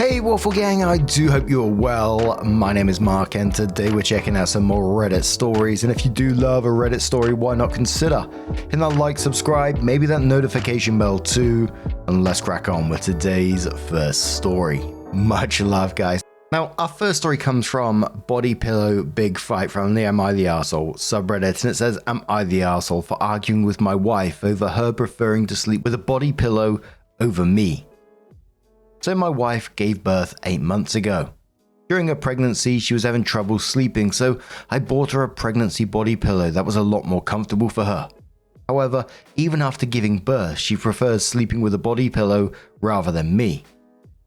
Hey Waffle Gang, I do hope you're well. My name is Mark and today we're checking out some more Reddit stories, and if you do love a Reddit story, why not consider hitting that like, subscribe, maybe that notification bell too, and let's crack on with today's first story. Much love, guys. Now, our first story comes from Body Pillow Big Fight from the Am I the Arsehole subreddit, and it says, Am I the arsehole for arguing with my wife over her preferring to sleep with a body pillow over me? So my wife gave birth 8 months ago. During her pregnancy, she was having trouble sleeping, so I bought her a pregnancy body pillow that was a lot more comfortable for her. However, even after giving birth, she prefers sleeping with a body pillow rather than me.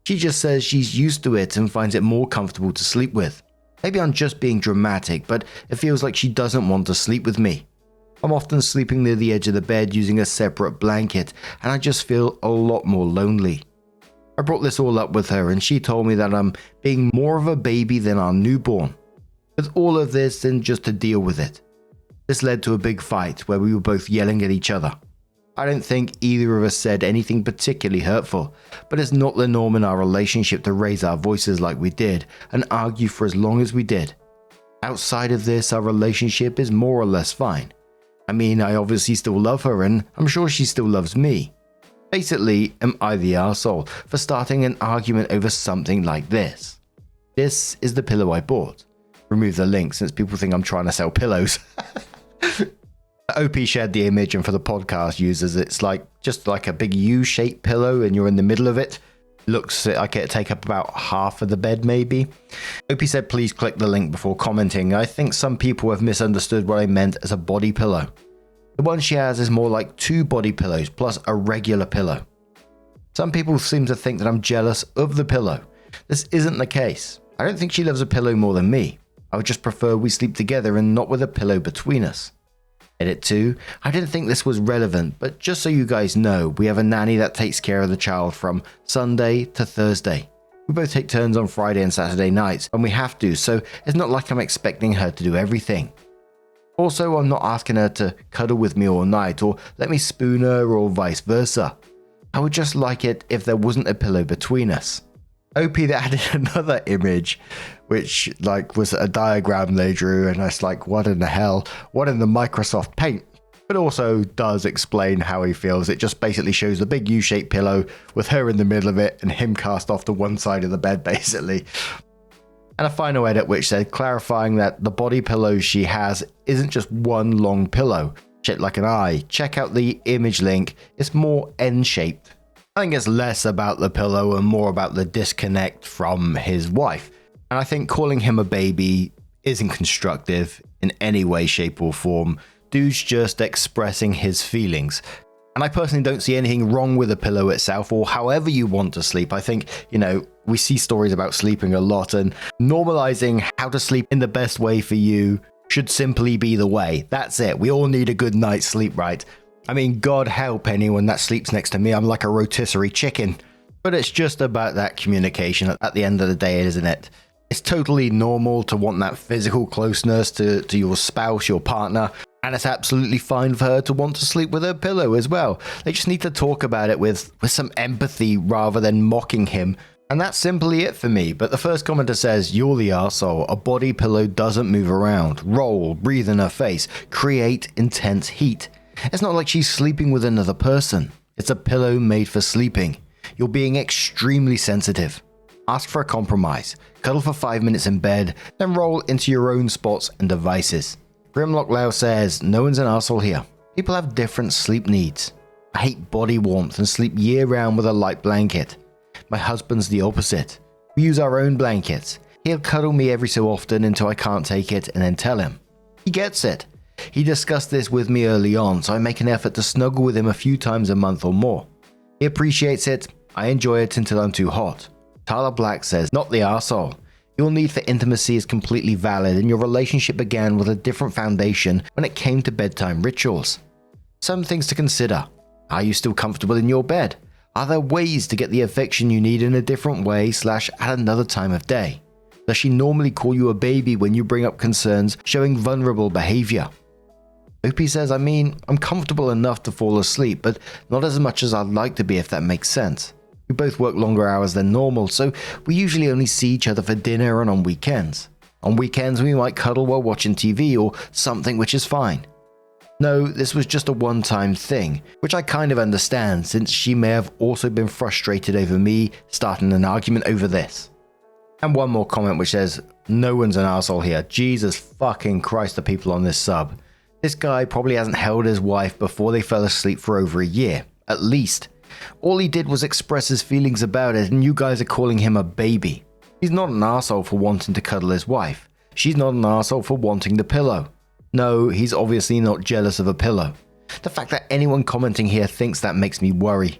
She just says she's used to it and finds it more comfortable to sleep with. Maybe I'm just being dramatic, but it feels like she doesn't want to sleep with me. I'm often sleeping near the edge of the bed using a separate blanket, and I just feel a lot more lonely. I brought this all up with her and she told me that I'm being more of a baby than our newborn. With all of this and just to deal with it. This led to a big fight where we were both yelling at each other. I don't think either of us said anything particularly hurtful, but it's not the norm in our relationship to raise our voices like we did and argue for as long as we did. Outside of this, our relationship is more or less fine. I mean, I obviously still love her and I'm sure she still loves me. Basically, am I the arsehole for starting an argument over something like this? This is the pillow I bought. Remove the link since people think I'm trying to sell pillows. OP shared the image, and for the podcast users, it's just like a big U-shaped pillow and you're in the middle of it. Looks like it'd take up about half of the bed maybe. OP said please click the link before commenting. I think some people have misunderstood what I meant as a body pillow. The one she has is more like 2 body pillows plus a regular pillow. Some people seem to think that I'm jealous of the pillow. This isn't the case. I don't think she loves a pillow more than me. I would just prefer we sleep together and not with a pillow between us. Edit 2. I didn't think this was relevant, but just so you guys know, we have a nanny that takes care of the child from Sunday to Thursday. We both take turns on Friday and Saturday nights when we have to, so it's not like I'm expecting her to do everything. Also, I'm not asking her to cuddle with me all night or let me spoon her or vice versa. I would just like it if there wasn't a pillow between us. OP that added another image, which was a diagram they drew, and I was like, what in the hell? What in the Microsoft Paint? But also does explain how he feels. It just basically shows the big U-shaped pillow with her in the middle of it and him cast off to one side of the bed basically. And a final edit which said clarifying that the body pillow she has isn't just one long pillow, shaped like an eye. Check out the image link, it's more N-shaped. I think it's less about the pillow and more about the disconnect from his wife. And I think calling him a baby isn't constructive in any way, shape or form. Dude's just expressing his feelings. And I personally don't see anything wrong with the pillow itself or however you want to sleep. I think, we see stories about sleeping a lot, and normalizing how to sleep in the best way for you should simply be the way. That's it. We all need a good night's sleep, right? I mean, God help anyone that sleeps next to me. I'm like a rotisserie chicken. But it's just about that communication at the end of the day, isn't it? It's totally normal to want that physical closeness to your spouse, your partner. And it's absolutely fine for her to want to sleep with her pillow as well. They just need to talk about it with some empathy rather than mocking him. And that's simply it for me. But the first commenter says, you're the arsehole. A body pillow doesn't move around, roll, breathe in her face, create intense heat. It's not like she's sleeping with another person. It's a pillow made for sleeping. You're being extremely sensitive. Ask for a compromise. Cuddle for 5 minutes in bed, then roll into your own spots and devices. Grimlock Lau says, no one's an arsehole here. People have different sleep needs. I hate body warmth and sleep year round with a light blanket. My husband's the opposite. We use our own blankets. He'll cuddle me every so often until I can't take it and then tell him. He gets it. He discussed this with me early on, so I make an effort to snuggle with him a few times a month or more. He appreciates it. I enjoy it until I'm too hot. Tyler Black says, not the arsehole. Your need for intimacy is completely valid, and your relationship began with a different foundation when it came to bedtime rituals. Some things to consider. Are you still comfortable in your bed? Are there ways to get the affection you need in a different way / at another time of day? Does she normally call you a baby when you bring up concerns showing vulnerable behavior? OP says, I'm comfortable enough to fall asleep, but not as much as I'd like to be, if that makes sense. We both work longer hours than normal, so we usually only see each other for dinner and on weekends. On weekends, we might cuddle while watching TV or something, which is fine. No, this was just a one-time thing, which I kind of understand since she may have also been frustrated over me starting an argument over this. And one more comment which says, no one's an asshole here. Jesus fucking Christ, the people on this sub. This guy probably hasn't held his wife before they fell asleep for over a year, at least. All he did was express his feelings about it and you guys are calling him a baby. He's not an asshole for wanting to cuddle his wife. She's not an asshole for wanting the pillow. No, he's obviously not jealous of a pillow. The fact that anyone commenting here thinks that makes me worry.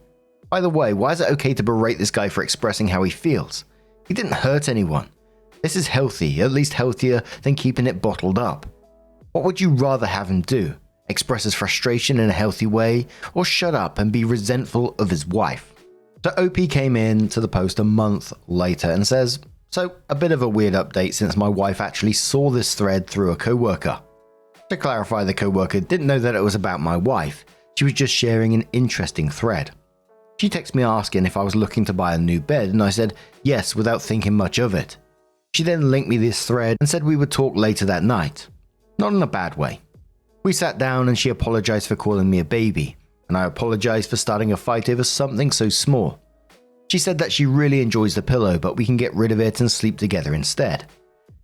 By the way, why is it okay to berate this guy for expressing how he feels? He didn't hurt anyone. This is healthy, at least healthier than keeping it bottled up. What would you rather have him do? Express his frustration in a healthy way, or shut up and be resentful of his wife? So OP came in to the post a month later and says, so a bit of a weird update since my wife actually saw this thread through a coworker. To clarify, the coworker didn't know that it was about my wife. She was just sharing an interesting thread. She texted me asking if I was looking to buy a new bed and I said yes without thinking much of it. She then linked me this thread and said we would talk later that night. Not in a bad way. We sat down and she apologized for calling me a baby, and I apologized for starting a fight over something so small. She said that she really enjoys the pillow but we can get rid of it and sleep together instead.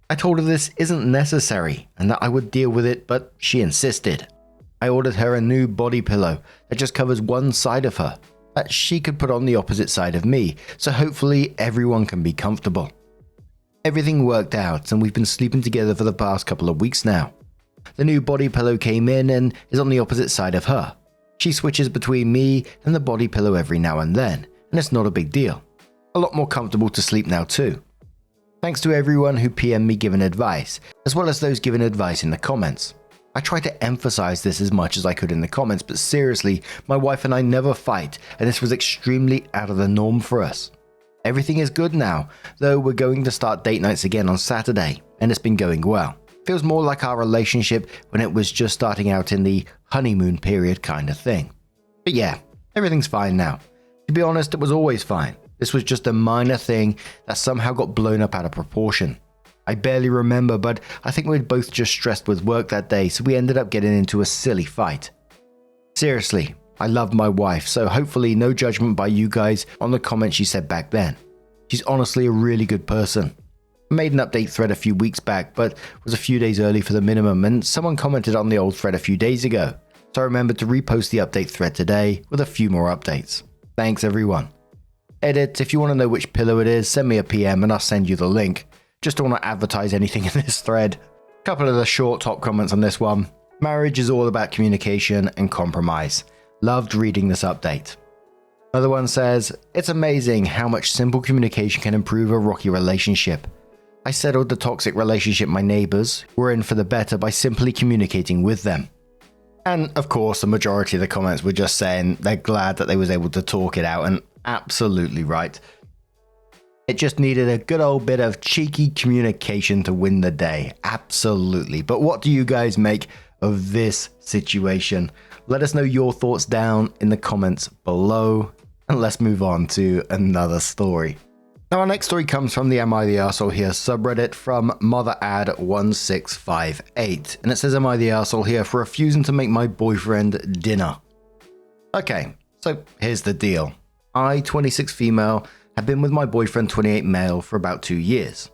I told her this isn't necessary and that I would deal with it, but she insisted. I ordered her a new body pillow that just covers one side of her, that she could put on the opposite side of me, so hopefully everyone can be comfortable. Everything worked out and we've been sleeping together for the past couple of weeks now. The new body pillow came in and is on the opposite side of her. She switches between me and the body pillow every now and then, and it's not a big deal. A lot more comfortable to sleep now too. Thanks to everyone who PM'd me giving advice, as well as those giving advice in the comments. I tried to emphasize this as much as I could in the comments, but seriously, my wife and I never fight, and this was extremely out of the norm for us. Everything is good now, though we're going to start date nights again on Saturday, and it's been going well. Feels more like our relationship when it was just starting out in the honeymoon period kind of thing. But yeah, everything's fine now. To be honest, it was always fine. This was just a minor thing that somehow got blown up out of proportion. I barely remember, but I think we were both just stressed with work that day, so we ended up getting into a silly fight. Seriously, I love my wife, so hopefully no judgment by you guys on the comments she said back then. She's honestly a really good person. I made an update thread a few weeks back, but was a few days early for the minimum, and someone commented on the old thread a few days ago, so I remembered to repost the update thread today with a few more updates. Thanks everyone. Edit, if you want to know which pillow it is, send me a PM and I'll send you the link. Just don't want to advertise anything in this thread. Couple of the short top comments on this one. Marriage is all about communication and compromise. Loved reading this update. Another one says, it's amazing how much simple communication can improve a rocky relationship. I settled the toxic relationship my neighbors were in for the better by simply communicating with them. And of course, the majority of the comments were just saying they're glad that they was able to talk it out, and absolutely right. It just needed a good old bit of cheeky communication to win the day. Absolutely. But what do you guys make of this situation? Let us know your thoughts down in the comments below. And let's move on to another story. Now our next story comes from the Am I the Arsehole Here subreddit from MotherAd1658. And it says, am I the arsehole here for refusing to make my boyfriend dinner? Okay, so here's the deal. I, 26 female, have been with my boyfriend, 28 male, for about 2 years.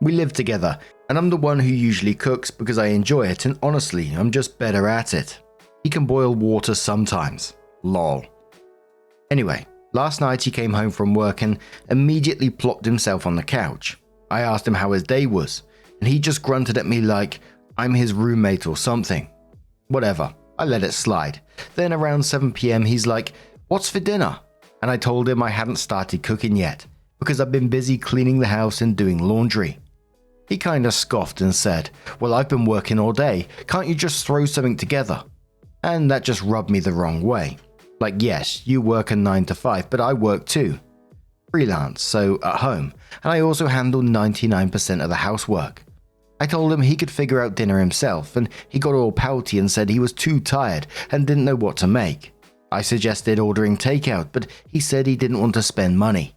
We live together, and I'm the one who usually cooks because I enjoy it, and honestly, I'm just better at it. He can boil water sometimes. Lol. Anyway, last night he came home from work and immediately plopped himself on the couch. I asked him how his day was, and he just grunted at me like I'm his roommate or something. Whatever, I let it slide. Then around 7 PM he's like, what's for dinner? And I told him I hadn't started cooking yet, because I've been busy cleaning the house and doing laundry. He kinda scoffed and said, well, I've been working all day, can't you just throw something together? And that just rubbed me the wrong way. Like, yes, you work a 9 to 5, but I work too. Freelance, so at home, and I also handle 99% of the housework. I told him he could figure out dinner himself, and he got all pouty and said he was too tired and didn't know what to make. I suggested ordering takeout, but he said he didn't want to spend money.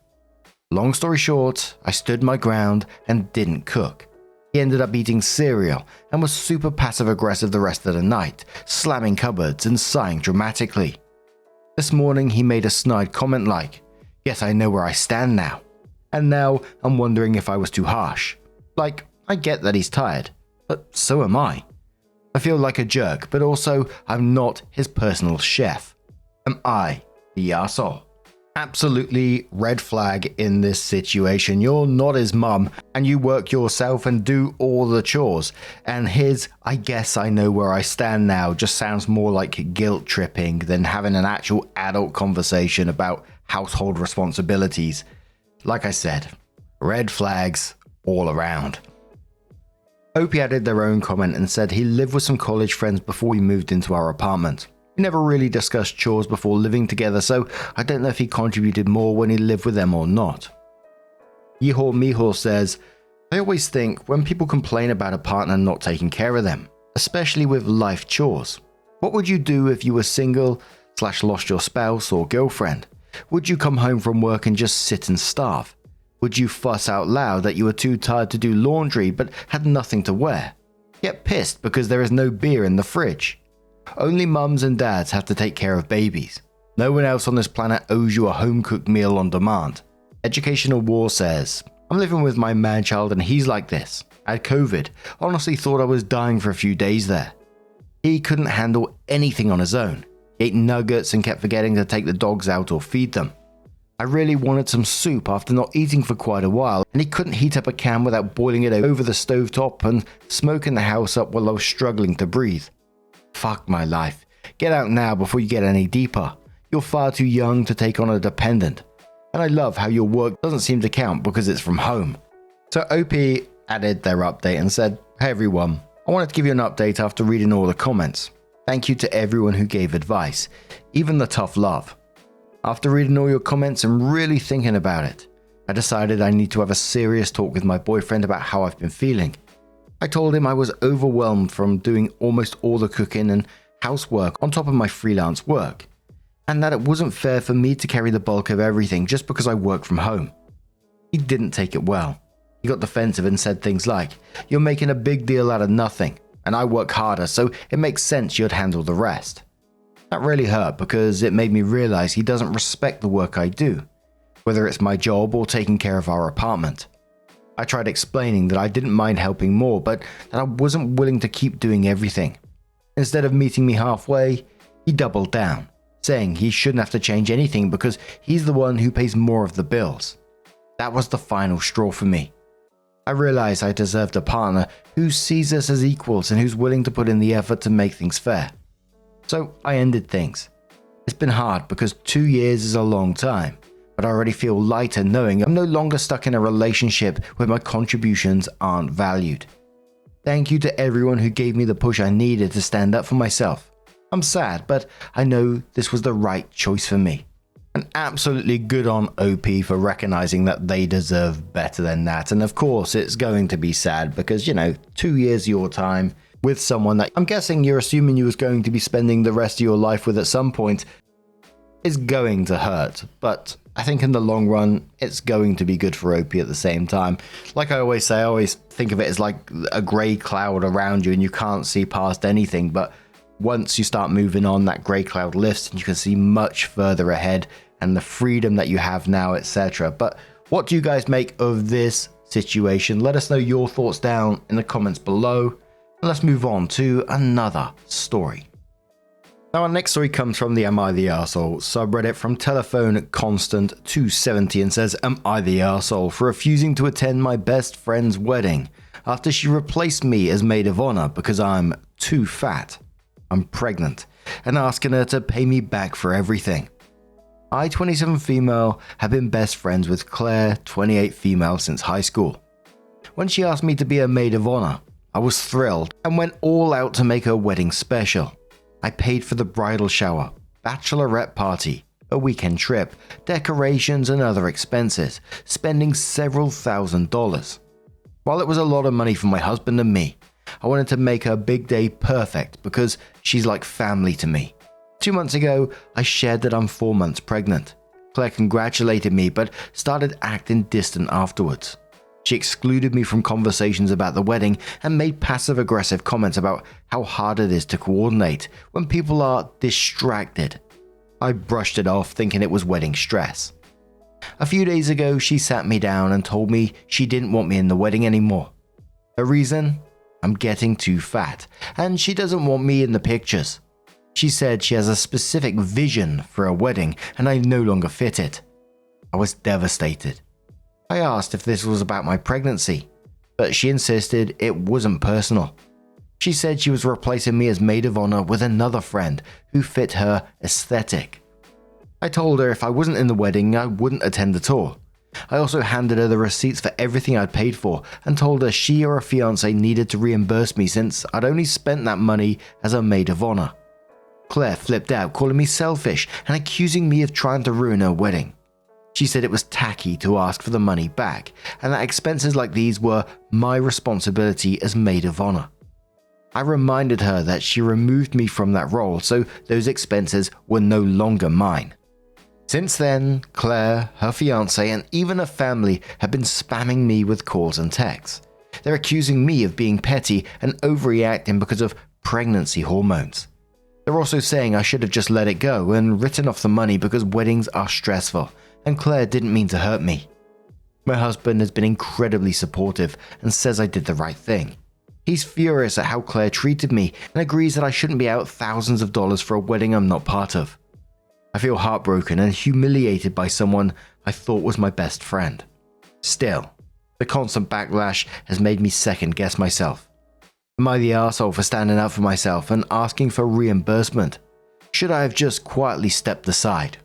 Long story short, I stood my ground and didn't cook. He ended up eating cereal and was super passive-aggressive the rest of the night, slamming cupboards and sighing dramatically. This morning he made a snide comment like, "Guess I know where I stand now." And now I'm wondering if I was too harsh. Like, I get that he's tired, but so am I. I feel like a jerk, but also I'm not his personal chef. Am I the arsehole? Absolutely red flag in this situation. You're not his mum and you work yourself and do all the chores. And his "I guess I know where I stand now" just sounds more like guilt tripping than having an actual adult conversation about household responsibilities. Like I said, red flags all around. Opie added their own comment and said he lived with some college friends before we moved into our apartment. We never really discussed chores before living together, so I don't know if he contributed more when he lived with them or not. Yehor Mihor says, "I always think when people complain about a partner not taking care of them, especially with life chores, what would you do if you were single/lost your spouse or girlfriend? Would you come home from work and just sit and starve? Would you fuss out loud that you were too tired to do laundry but had nothing to wear? Get pissed because there is no beer in the fridge? Only mums and dads have to take care of babies. No one else on this planet owes you a home-cooked meal on demand." Educational War says, "I'm living with my man-child and he's like this. I had COVID. Honestly thought I was dying for a few days there. He couldn't handle anything on his own. He ate nuggets and kept forgetting to take the dogs out or feed them. I really wanted some soup after not eating for quite a while, and he couldn't heat up a can without boiling it over the stovetop and smoking the house up while I was struggling to breathe. Fuck my life. Get out now before you get any deeper. You're far too young to take on a dependent. And I love how your work doesn't seem to count because it's from home." So OP added their update and said, "Hey everyone, I wanted to give you an update after reading all the comments. Thank you to everyone who gave advice, even the tough love. After reading all your comments and really thinking about it, I decided I need to have a serious talk with my boyfriend about how I've been feeling. I told him I was overwhelmed from doing almost all the cooking and housework on top of my freelance work, and that it wasn't fair for me to carry the bulk of everything just because I work from home. He didn't take it well. He got defensive and said things like, 'You're making a big deal out of nothing, and I work harder, so it makes sense you'd handle the rest.' That really hurt because it made me realize he doesn't respect the work I do, whether it's my job or taking care of our apartment. I tried explaining that I didn't mind helping more, but that I wasn't willing to keep doing everything. Instead of meeting me halfway, he doubled down, saying he shouldn't have to change anything because he's the one who pays more of the bills. That was the final straw for me. I realized I deserved a partner who sees us as equals and who's willing to put in the effort to make things fair. So I ended things. It's been hard because 2 years is a long time, but I already feel lighter knowing I'm no longer stuck in a relationship where my contributions aren't valued. Thank you to everyone who gave me the push I needed to stand up for myself. I'm sad, but I know this was the right choice for me." And absolutely good on OP for recognizing that they deserve better than that. And of course, it's going to be sad because, 2 years of your time with someone that I'm guessing you're assuming you was going to be spending the rest of your life with at some point is going to hurt. But I think in the long run, it's going to be good for OP at the same time. Like I always say, I always think of it as like a grey cloud around you and you can't see past anything. But once you start moving on, that grey cloud lifts and you can see much further ahead and the freedom that you have now, etc. But what do you guys make of this situation? Let us know your thoughts down in the comments below. And let's move on to another story. Now, our next story comes from the Am I the Arsehole subreddit from Telephone Constant 270 and says, "Am I the arsehole for refusing to attend my best friend's wedding after she replaced me as maid of honor because I'm too fat? I'm pregnant and asking her to pay me back for everything. I, 27 female, have been best friends with Claire, 28 female, since high school. When she asked me to be a maid of honor, I was thrilled and went all out to make her wedding special. I paid for the bridal shower, bachelorette party, a weekend trip, decorations and other expenses, spending several $1,000s. While it was a lot of money for my husband and me, I wanted to make her big day perfect because she's like family to me. 2 months ago, I shared that I'm 4 months pregnant. Claire congratulated me but started acting distant afterwards. She excluded me from conversations about the wedding and made passive-aggressive comments about how hard it is to coordinate when people are distracted. I brushed it off thinking it was wedding stress. A few days ago, she sat me down and told me she didn't want me in the wedding anymore. Her reason? I'm getting too fat, and she doesn't want me in the pictures. She said she has a specific vision for a wedding and I no longer fit it. I was devastated. I asked if this was about my pregnancy, but she insisted it wasn't personal. She said she was replacing me as maid of honor with another friend who fit her aesthetic. I told her if I wasn't in the wedding, I wouldn't attend at all. I also handed her the receipts for everything I'd paid for and told her she or her fiancé needed to reimburse me since I'd only spent that money as a maid of honor. Claire flipped out, calling me selfish and accusing me of trying to ruin her wedding. She said it was tacky to ask for the money back and that expenses like these were my responsibility as maid of honor. I reminded her that she removed me from that role, so those expenses were no longer mine. Since then, Claire, her fiancé, and even her family have been spamming me with calls and texts. They're accusing me of being petty and overreacting because of pregnancy hormones. They're also saying I should have just let it go and written off the money because weddings are stressful, and Claire didn't mean to hurt me. My husband has been incredibly supportive and says I did the right thing. He's furious at how Claire treated me and agrees that I shouldn't be out thousands of dollars for a wedding I'm not part of. I feel heartbroken and humiliated by someone I thought was my best friend. Still, the constant backlash has made me second guess myself. Am I the arsehole for standing up for myself and asking for reimbursement? Should I have just quietly stepped aside?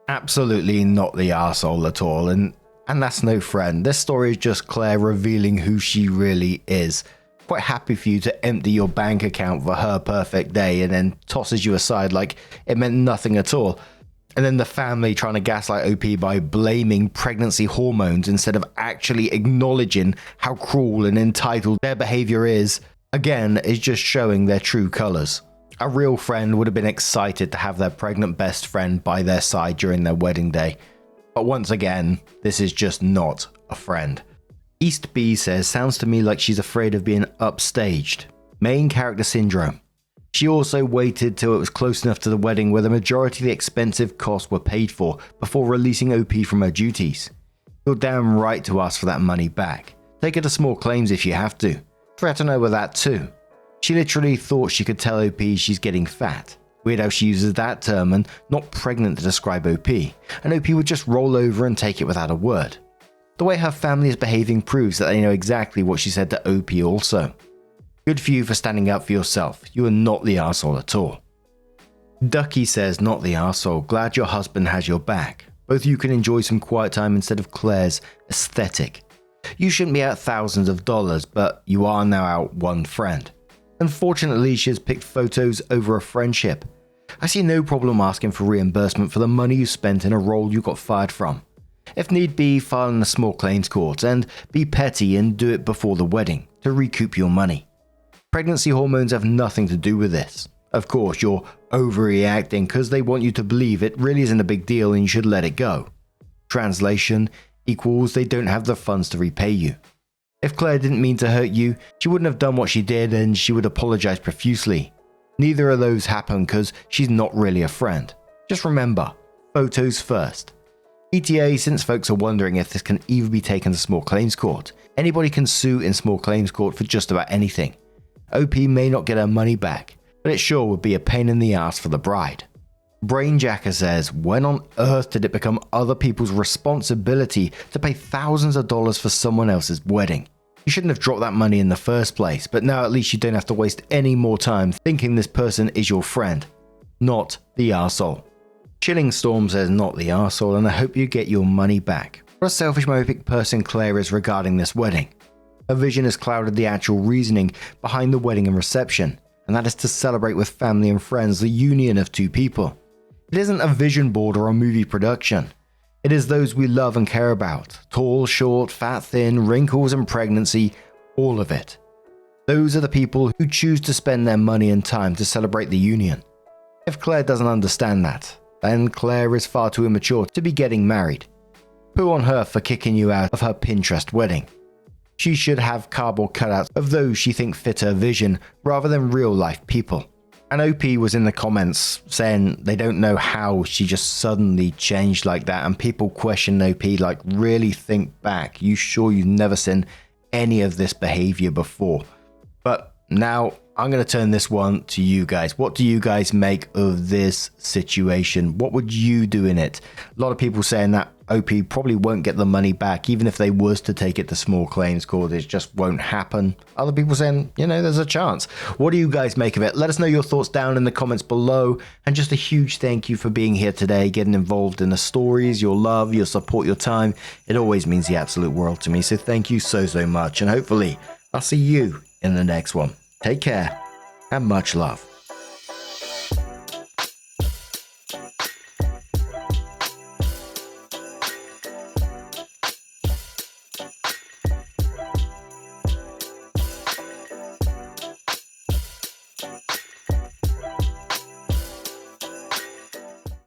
Absolutely not the arsehole at all, and that's no friend. This story is just Claire revealing who she really is. Quite happy for you to empty your bank account for her perfect day and then tosses you aside like it meant nothing at all. And then the family trying to gaslight OP by blaming pregnancy hormones instead of actually acknowledging how cruel and entitled their behavior is, again, is just showing their true colors. A real friend would have been excited to have their pregnant best friend by their side during their wedding day. But once again, this is just not a friend. East B says, sounds to me like she's afraid of being upstaged. Main character syndrome. She also waited till it was close enough to the wedding where the majority of the expensive costs were paid for before releasing OP from her duties. You're damn right to ask for that money back. Take her to small claims if you have to. Threaten her with that too. She literally thought she could tell OP she's getting fat. Weird how she uses that term and not pregnant to describe OP, and OP would just roll over and take it without a word. The way her family is behaving proves that they know exactly what she said to OP also. Good for you for standing up for yourself. You are not the arsehole at all. Ducky says, not the arsehole. Glad your husband has your back. Both you can enjoy some quiet time instead of Claire's aesthetic. You shouldn't be out thousands of dollars, but you are now out one friend. Unfortunately, she has picked photos over a friendship. I see no problem asking for reimbursement for the money you spent in a role you got fired from. If need be, file in a small claims court and be petty and do it before the wedding to recoup your money. Pregnancy hormones have nothing to do with this. Of course, you're overreacting because they want you to believe it really isn't a big deal and you should let it go. Translation equals they don't have the funds to repay you. If Claire didn't mean to hurt you, she wouldn't have done what she did and she would apologize profusely. Neither of those happen because she's not really a friend. Just remember, photos first. ETA, since folks are wondering if this can even be taken to small claims court, anybody can sue in small claims court for just about anything. OP may not get her money back, but it sure would be a pain in the ass for the bride. Brainjacker says, when on earth did it become other people's responsibility to pay thousands of dollars for someone else's wedding? You shouldn't have dropped that money in the first place, but now at least you don't have to waste any more time thinking this person is your friend, not the arsehole. Chilling Storm says, not the arsehole, and I hope you get your money back. What a selfish myopic person Claire is regarding this wedding. Her vision has clouded the actual reasoning behind the wedding and reception, and that is to celebrate with family and friends the union of two people. It isn't a vision board or a movie production. It is those we love and care about. Tall, short, fat, thin, wrinkles and pregnancy, all of it. Those are the people who choose to spend their money and time to celebrate the union. If Claire doesn't understand that, then Claire is far too immature to be getting married. Poo on her for kicking you out of her Pinterest wedding. She should have cardboard cutouts of those she thinks fit her vision rather than real life people. And OP was in the comments saying they don't know how she just suddenly changed like that, and people question OP like, really think back, you sure you've never seen any of this behavior before? But now I'm going to turn this one to you guys. What do you guys make of this situation? What would you do in it? A lot of people saying that OP probably won't get the money back, even if they was to take it to small claims court, it just won't happen. Other people saying, you know, there's a chance. What do you guys make of it? Let us know your thoughts down in the comments below. And just a huge thank you for being here today, getting involved in the stories, your love, your support, your time. It always means the absolute world to me. So thank you so much. And hopefully I'll see you in the next one. Take care and much love.